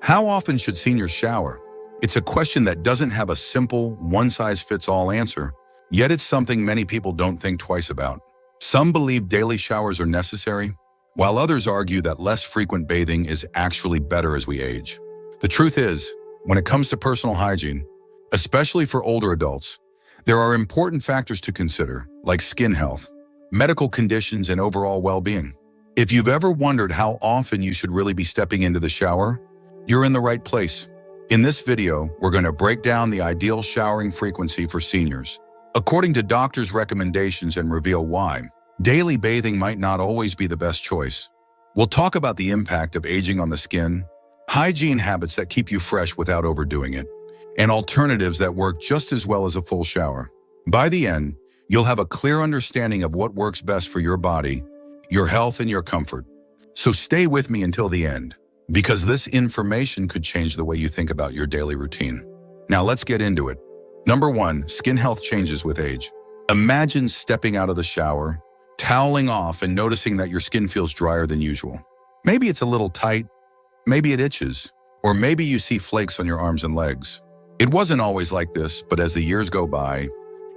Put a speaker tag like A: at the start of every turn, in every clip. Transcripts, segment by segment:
A: How often should seniors shower? It's a question that doesn't have a simple, one-size-fits-all answer, yet it's something many people don't think twice about. Some believe daily showers are necessary, while others argue that less frequent bathing is actually better as we age. The truth is, when it comes to personal hygiene, especially for older adults, there are important factors to consider, like skin health, medical conditions, and overall well-being. If you've ever wondered how often you should really be stepping into the shower, you're in the right place. In this video, we're going to break down the ideal showering frequency for seniors, according to doctors' recommendations, and reveal why daily bathing might not always be the best choice. We'll talk about the impact of aging on the skin, hygiene habits that keep you fresh without overdoing it, and alternatives that work just as well as a full shower. By the end, you'll have a clear understanding of what works best for your body, your health, and your comfort. So stay with me until the end, because this information could change the way you think about your daily routine. Now let's get into it. Number 1, skin health changes with age. Imagine stepping out of the shower, toweling off, and noticing that your skin feels drier than usual. Maybe it's a little tight, maybe it itches, or maybe you see flakes on your arms and legs. It wasn't always like this, but as the years go by,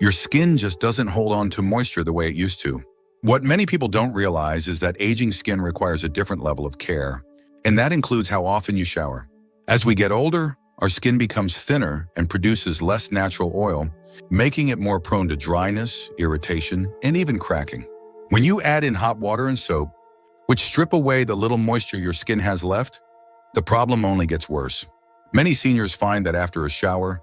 A: your skin just doesn't hold on to moisture the way it used to. What many people don't realize is that aging skin requires a different level of care, and that includes how often you shower. As we get older, our skin becomes thinner and produces less natural oil, making it more prone to dryness, irritation, and even cracking. When you add in hot water and soap, which strip away the little moisture your skin has left, the problem only gets worse. Many seniors find that after a shower,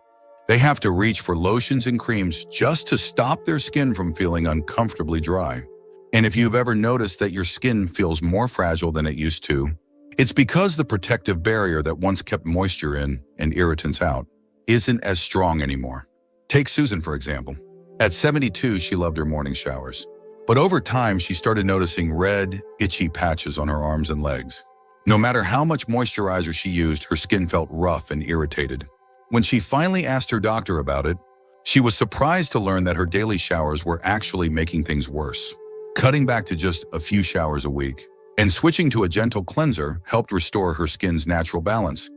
A: they have to reach for lotions and creams just to stop their skin from feeling uncomfortably dry. And if you've ever noticed that your skin feels more fragile than it used to, it's because the protective barrier that once kept moisture in and irritants out isn't as strong anymore. Take Susan, for example. At 72, she loved her morning showers. But over time, she started noticing red, itchy patches on her arms and legs. No matter how much moisturizer she used, her skin felt rough and irritated. When she finally asked her doctor about it, she was surprised to learn that her daily showers were actually making things worse. Cutting back to just a few showers a week and switching to a gentle cleanser helped restore her skin's natural balance,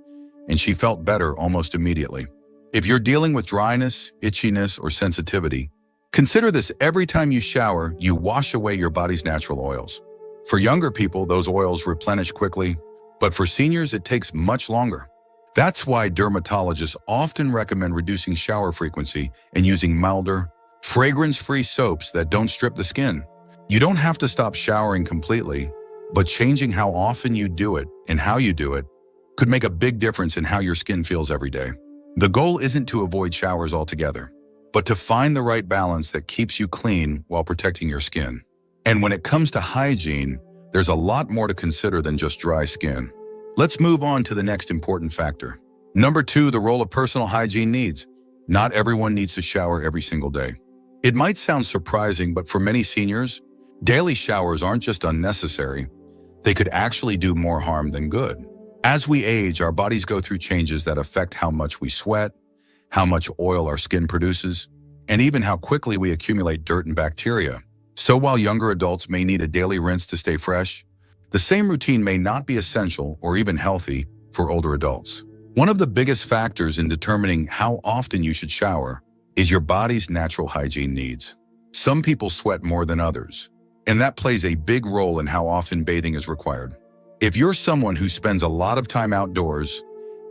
A: and she felt better almost immediately. If you're dealing with dryness, itchiness, or sensitivity, consider this: every time you shower, you wash away your body's natural oils. For younger people, those oils replenish quickly, but for seniors, it takes much longer. That's why dermatologists often recommend reducing shower frequency and using milder, fragrance-free soaps that don't strip the skin. You don't have to stop showering completely, but changing how often you do it and how you do it could make a big difference in how your skin feels every day. The goal isn't to avoid showers altogether, but to find the right balance that keeps you clean while protecting your skin. And when it comes to hygiene, there's a lot more to consider than just dry skin. Let's move on to the next important factor. Number 2, the role of personal hygiene needs. Not everyone needs to shower every single day. It might sound surprising, but for many seniors, daily showers aren't just unnecessary. They could actually do more harm than good. As we age, our bodies go through changes that affect how much we sweat, how much oil our skin produces, and even how quickly we accumulate dirt and bacteria. So while younger adults may need a daily rinse to stay fresh, the same routine may not be essential or even healthy for older adults. One of the biggest factors in determining how often you should shower is your body's natural hygiene needs. Some people sweat more than others, and that plays a big role in how often bathing is required. If you're someone who spends a lot of time outdoors,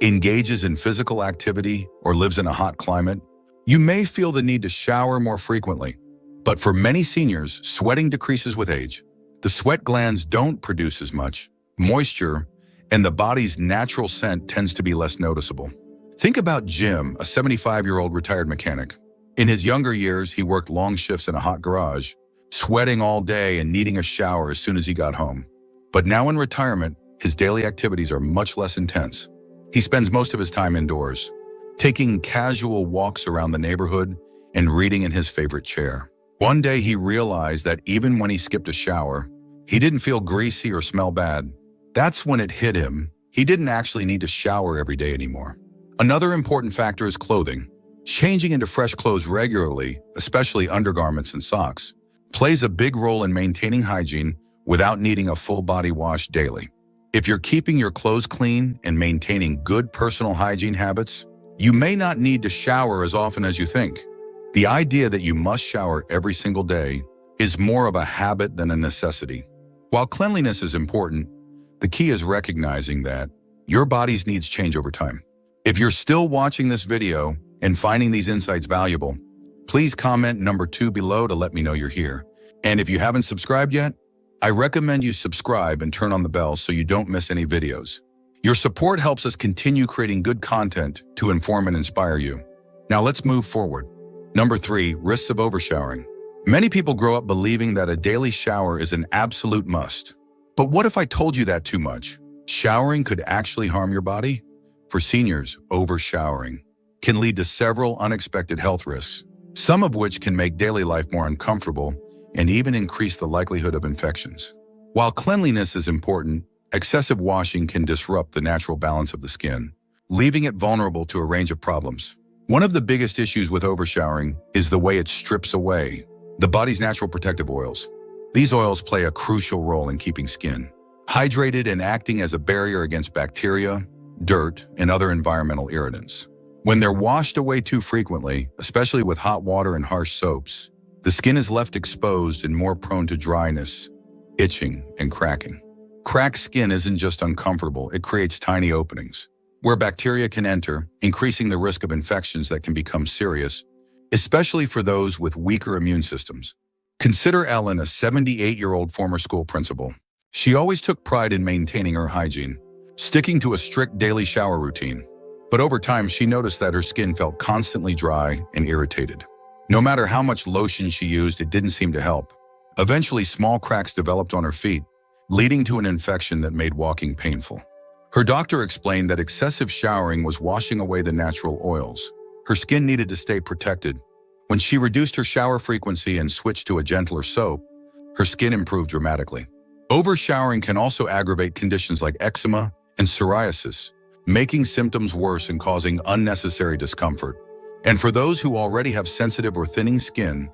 A: engages in physical activity, or lives in a hot climate, you may feel the need to shower more frequently. But for many seniors, sweating decreases with age. The sweat glands don't produce as much moisture, and the body's natural scent tends to be less noticeable. Think about Jim, a 75-year-old retired mechanic. In his younger years, he worked long shifts in a hot garage, sweating all day and needing a shower as soon as he got home. But now in retirement, his daily activities are much less intense. He spends most of his time indoors, taking casual walks around the neighborhood and reading in his favorite chair. One day he realized that even when he skipped a shower, he didn't feel greasy or smell bad. That's when it hit him. He didn't actually need to shower every day anymore. Another important factor is clothing. Changing into fresh clothes regularly, especially undergarments and socks, plays a big role in maintaining hygiene without needing a full body wash daily. If you're keeping your clothes clean and maintaining good personal hygiene habits, you may not need to shower as often as you think. The idea that you must shower every single day is more of a habit than a necessity. While cleanliness is important, the key is recognizing that your body's needs change over time. If you're still watching this video and finding these insights valuable, please comment number 2 below to let me know you're here. And if you haven't subscribed yet, I recommend you subscribe and turn on the bell so you don't miss any videos. Your support helps us continue creating good content to inform and inspire you. Now let's move forward. Number 3, risks of overshowering. Many people grow up believing that a daily shower is an absolute must. But what if I told you that too much? Showering could actually harm your body? For seniors, overshowering can lead to several unexpected health risks, some of which can make daily life more uncomfortable and even increase the likelihood of infections. While cleanliness is important, excessive washing can disrupt the natural balance of the skin, leaving it vulnerable to a range of problems. One of the biggest issues with overshowering is the way it strips away the body's natural protective oils. These oils play a crucial role in keeping skin hydrated and acting as a barrier against bacteria, dirt, and other environmental irritants. When they're washed away too frequently, especially with hot water and harsh soaps, the skin is left exposed and more prone to dryness, itching, and cracking. Cracked skin isn't just uncomfortable, it creates tiny openings where bacteria can enter, increasing the risk of infections that can become serious, especially for those with weaker immune systems. Consider Ellen, a 78-year-old former school principal. She always took pride in maintaining her hygiene, sticking to a strict daily shower routine. But over time, she noticed that her skin felt constantly dry and irritated. No matter how much lotion she used, it didn't seem to help. Eventually, small cracks developed on her feet, leading to an infection that made walking painful. Her doctor explained that excessive showering was washing away the natural oils. Her skin needed to stay protected. When she reduced her shower frequency and switched to a gentler soap, her skin improved dramatically. Overshowering can also aggravate conditions like eczema and psoriasis, making symptoms worse and causing unnecessary discomfort. And for those who already have sensitive or thinning skin,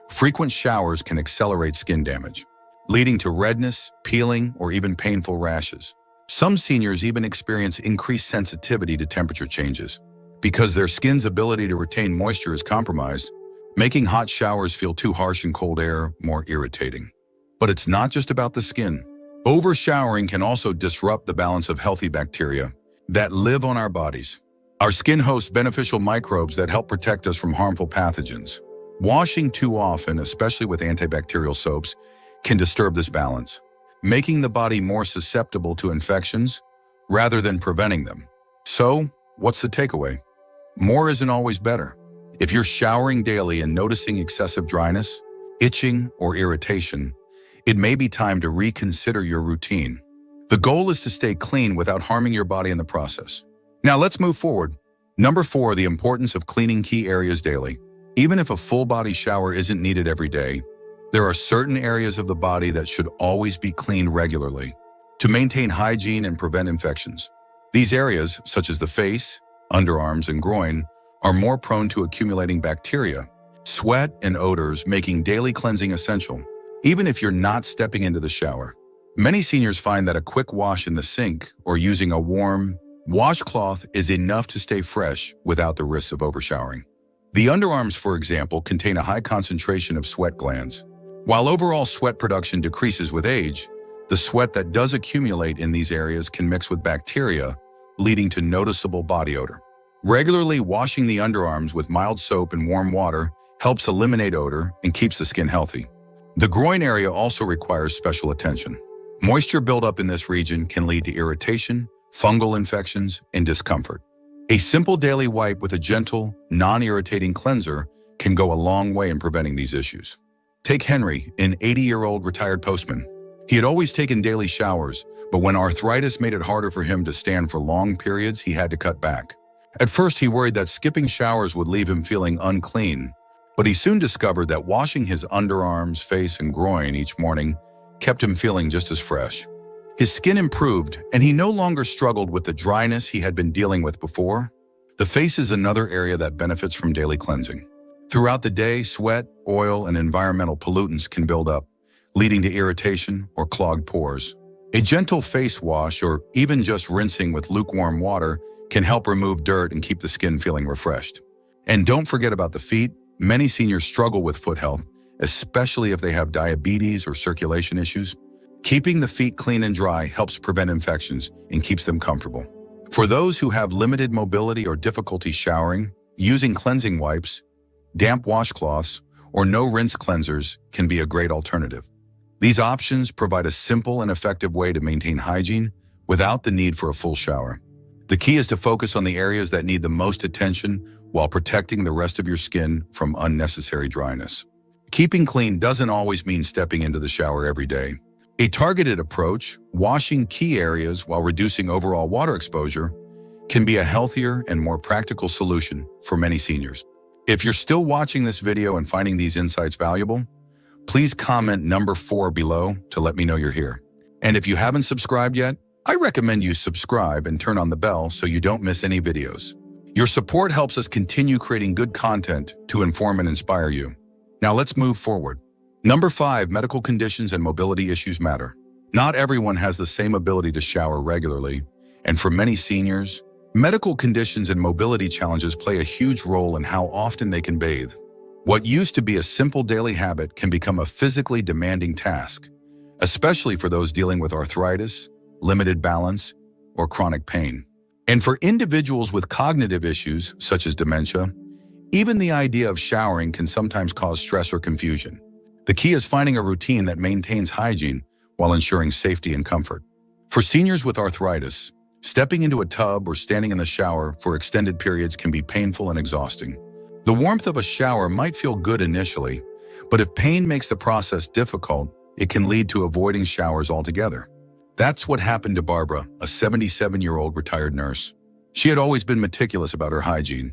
A: frequent showers can accelerate skin damage, leading to redness, peeling, or even painful rashes. Some seniors even experience increased sensitivity to temperature changes because their skin's ability to retain moisture is compromised, making hot showers feel too harsh and cold air more irritating. But it's not just about the skin. Overshowering can also disrupt the balance of healthy bacteria that live on our bodies. Our skin hosts beneficial microbes that help protect us from harmful pathogens. Washing too often, especially with antibacterial soaps, can disturb this balance, making the body more susceptible to infections rather than preventing them. So, what's the takeaway? More isn't always better. If you're showering daily and noticing excessive dryness, itching, or irritation, it may be time to reconsider your routine. The goal is to stay clean without harming your body in the process. Now let's move forward. Number 4, the importance of cleaning key areas daily. Even if a full body shower isn't needed every day, there are certain areas of the body that should always be cleaned regularly to maintain hygiene and prevent infections. These areas, such as the face, underarms, and groin, are more prone to accumulating bacteria, sweat, and odors, making daily cleansing essential, even if you're not stepping into the shower. Many seniors find that a quick wash in the sink or using a warm washcloth is enough to stay fresh without the risks of overshowering. The underarms, for example, contain a high concentration of sweat glands. While overall sweat production decreases with age, the sweat that does accumulate in these areas can mix with bacteria, leading to noticeable body odor. Regularly washing the underarms with mild soap and warm water helps eliminate odor and keeps the skin healthy. The groin area also requires special attention. Moisture buildup in this region can lead to irritation, fungal infections, and discomfort. A simple daily wipe with a gentle, non-irritating cleanser can go a long way in preventing these issues. Take Henry, an 80-year-old retired postman. He had always taken daily showers, but when arthritis made it harder for him to stand for long periods, he had to cut back. At first, he worried that skipping showers would leave him feeling unclean, but he soon discovered that washing his underarms, face, and groin each morning kept him feeling just as fresh. His skin improved, and he no longer struggled with the dryness he had been dealing with before. The face is another area that benefits from daily cleansing. Throughout the day, sweat, oil, and environmental pollutants can build up, leading to irritation or clogged pores. A gentle face wash or even just rinsing with lukewarm water can help remove dirt and keep the skin feeling refreshed. And don't forget about the feet. Many seniors struggle with foot health, especially if they have diabetes or circulation issues. Keeping the feet clean and dry helps prevent infections and keeps them comfortable. For those who have limited mobility or difficulty showering, using cleansing wipes, damp washcloths, or no-rinse cleansers can be a great alternative. These options provide a simple and effective way to maintain hygiene without the need for a full shower. The key is to focus on the areas that need the most attention while protecting the rest of your skin from unnecessary dryness. Keeping clean doesn't always mean stepping into the shower every day. A targeted approach, washing key areas while reducing overall water exposure, can be a healthier and more practical solution for many seniors. If you're still watching this video and finding these insights valuable, please comment number 4 below to let me know you're here. And if you haven't subscribed yet, I recommend you subscribe and turn on the bell so you don't miss any videos. Your support helps us continue creating good content to inform and inspire you. Now let's move forward. Number 5, medical conditions and mobility issues matter. Not everyone has the same ability to shower regularly, and for many seniors, medical conditions and mobility challenges play a huge role in how often they can bathe. What used to be a simple daily habit can become a physically demanding task, especially for those dealing with arthritis, limited balance, or chronic pain. And for individuals with cognitive issues, such as dementia, even the idea of showering can sometimes cause stress or confusion. The key is finding a routine that maintains hygiene while ensuring safety and comfort. For seniors with arthritis, stepping into a tub or standing in the shower for extended periods can be painful and exhausting. The warmth of a shower might feel good initially, but if pain makes the process difficult, it can lead to avoiding showers altogether. That's what happened to Barbara, a 77-year-old retired nurse. She had always been meticulous about her hygiene,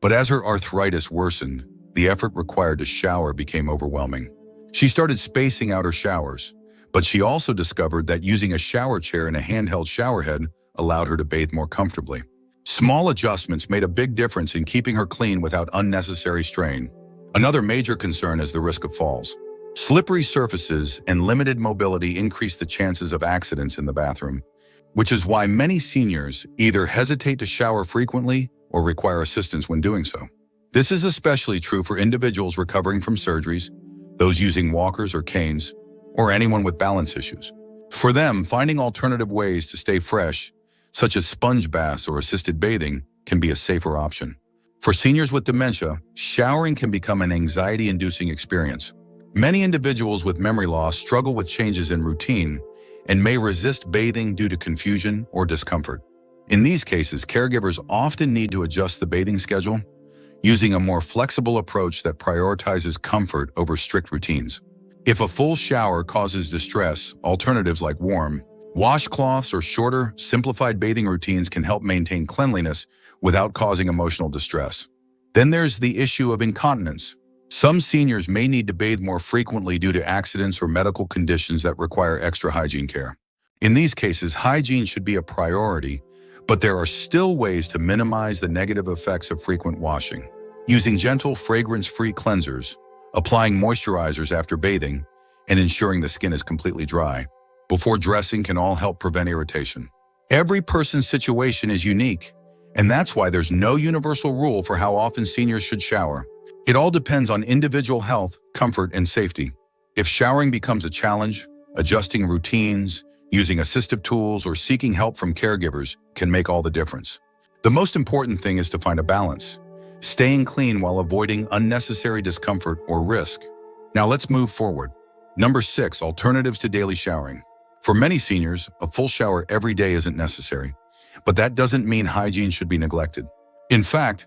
A: but as her arthritis worsened, the effort required to shower became overwhelming. She started spacing out her showers, but she also discovered that using a shower chair and a handheld shower head allowed her to bathe more comfortably. Small adjustments made a big difference in keeping her clean without unnecessary strain. Another major concern is the risk of falls. Slippery surfaces and limited mobility increase the chances of accidents in the bathroom, which is why many seniors either hesitate to shower frequently or require assistance when doing so. This is especially true for individuals recovering from surgeries, those using walkers or canes, or anyone with balance issues. For them, finding alternative ways to stay fresh, such as sponge baths or assisted bathing, can be a safer option. For seniors with dementia, showering can become an anxiety-inducing experience. Many individuals with memory loss struggle with changes in routine and may resist bathing due to confusion or discomfort. In these cases, caregivers often need to adjust the bathing schedule, using a more flexible approach that prioritizes comfort over strict routines. If a full shower causes distress, alternatives like warm washcloths or shorter, simplified bathing routines can help maintain cleanliness without causing emotional distress. Then there's the issue of incontinence. Some seniors may need to bathe more frequently due to accidents or medical conditions that require extra hygiene care. In these cases, hygiene should be a priority, but there are still ways to minimize the negative effects of frequent washing. Using gentle, fragrance-free cleansers, applying moisturizers after bathing, and ensuring the skin is completely dry before dressing can all help prevent irritation. Every person's situation is unique, and that's why there's no universal rule for how often seniors should shower. It all depends on individual health, comfort, and safety. If showering becomes a challenge, adjusting routines, using assistive tools, or seeking help from caregivers can make all the difference. The most important thing is to find a balance, staying clean while avoiding unnecessary discomfort or risk. Now let's move forward. Number 6, alternatives to daily showering. For many seniors, a full shower every day isn't necessary, but that doesn't mean hygiene should be neglected. In fact,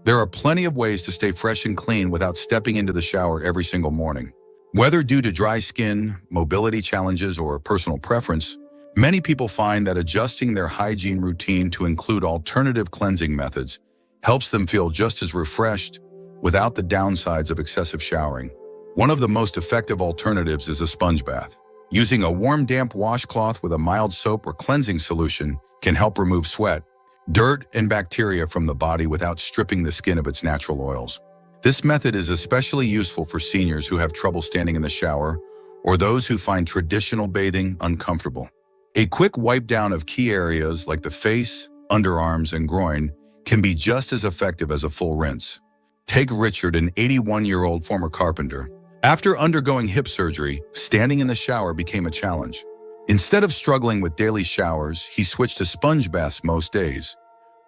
A: there are plenty of ways to stay fresh and clean without stepping into the shower every single morning. Whether due to dry skin, mobility challenges, or personal preference, many people find that adjusting their hygiene routine to include alternative cleansing methods helps them feel just as refreshed without the downsides of excessive showering. One of the most effective alternatives is a sponge bath. Using a warm, damp washcloth with a mild soap or cleansing solution can help remove sweat, dirt, and bacteria from the body without stripping the skin of its natural oils. This method is especially useful for seniors who have trouble standing in the shower or those who find traditional bathing uncomfortable. A quick wipe down of key areas like the face, underarms, and groin can be just as effective as a full rinse. Take Richard, an 81-year-old former carpenter. After undergoing hip surgery, standing in the shower became a challenge. Instead of struggling with daily showers, he switched to sponge baths most days,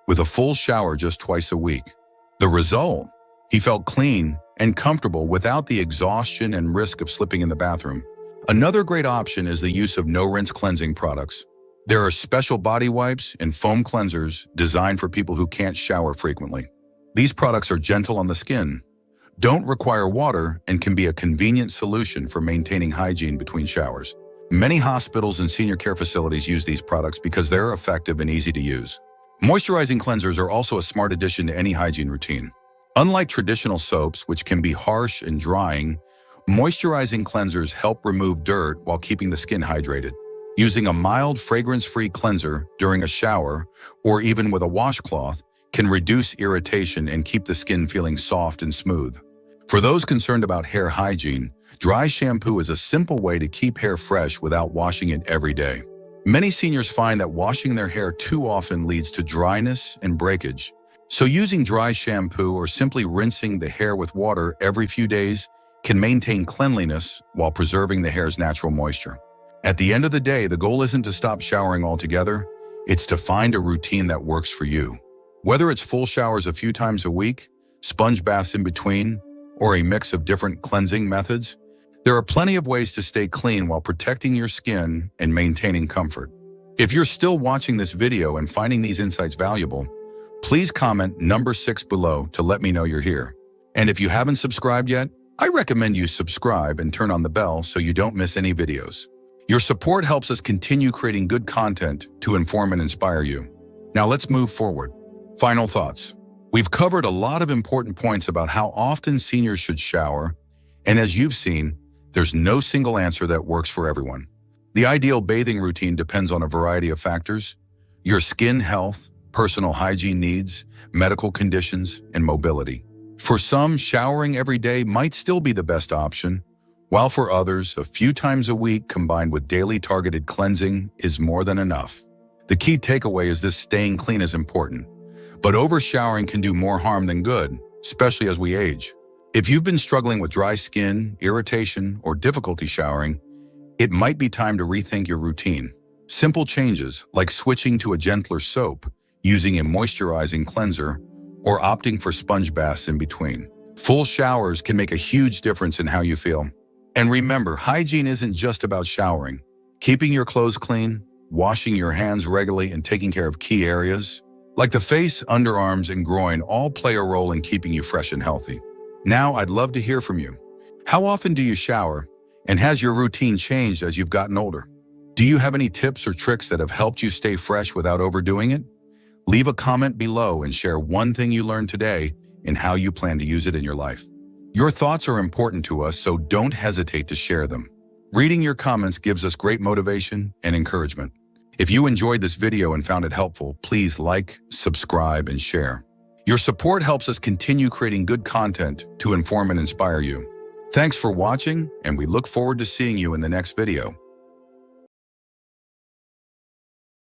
A: with a full shower just twice a week. The result? He felt clean and comfortable without the exhaustion and risk of slipping in the bathroom. Another great option is the use of no-rinse cleansing products. There are special body wipes and foam cleansers designed for people who can't shower frequently. These products are gentle on the skin, don't require water, and can be a convenient solution for maintaining hygiene between showers. Many hospitals and senior care facilities use these products because they're effective and easy to use. Moisturizing cleansers are also a smart addition to any hygiene routine. Unlike traditional soaps, which can be harsh and drying, moisturizing cleansers help remove dirt while keeping the skin hydrated. Using a mild, fragrance-free cleanser during a shower, or even with a washcloth, can reduce irritation and keep the skin feeling soft and smooth. For those concerned about hair hygiene, dry shampoo is a simple way to keep hair fresh without washing it every day. Many seniors find that washing their hair too often leads to dryness and breakage. So using dry shampoo or simply rinsing the hair with water every few days can maintain cleanliness while preserving the hair's natural moisture. At the end of the day, the goal isn't to stop showering altogether, it's to find a routine that works for you. Whether it's full showers a few times a week, sponge baths in between, or a mix of different cleansing methods, there are plenty of ways to stay clean while protecting your skin and maintaining comfort. If you're still watching this video and finding these insights valuable, please comment number 6 below to let me know you're here. And if you haven't subscribed yet, I recommend you subscribe and turn on the bell so you don't miss any videos. Your support helps us continue creating good content to inform and inspire you. Now let's move forward. Final thoughts. We've covered a lot of important points about how often seniors should shower, and as you've seen, there's no single answer that works for everyone. The ideal bathing routine depends on a variety of factors: your skin health, personal hygiene needs, medical conditions, and mobility. For some, showering every day might still be the best option, while for others, a few times a week combined with daily targeted cleansing is more than enough. The key takeaway is this: staying clean is important, but overshowering can do more harm than good, especially as we age. If you've been struggling with dry skin, irritation, or difficulty showering, it might be time to rethink your routine. Simple changes like switching to a gentler soap, using a moisturizing cleanser, or opting for sponge baths in between. Full showers can make a huge difference in how you feel. And remember, hygiene isn't just about showering. Keeping your clothes clean, washing your hands regularly, and taking care of key areas like the face, underarms, and groin all play a role in keeping you fresh and healthy. Now, I'd love to hear from you. How often do you shower? And has your routine changed as you've gotten older? Do you have any tips or tricks that have helped you stay fresh without overdoing it? Leave a comment below and share one thing you learned today and how you plan to use it in your life. Your thoughts are important to us, so don't hesitate to share them. Reading your comments gives us great motivation and encouragement. If you enjoyed this video and found it helpful, please like, subscribe, and share. Your support helps us continue creating good content to inform and inspire you. Thanks for watching, and we look forward to seeing you in the next video.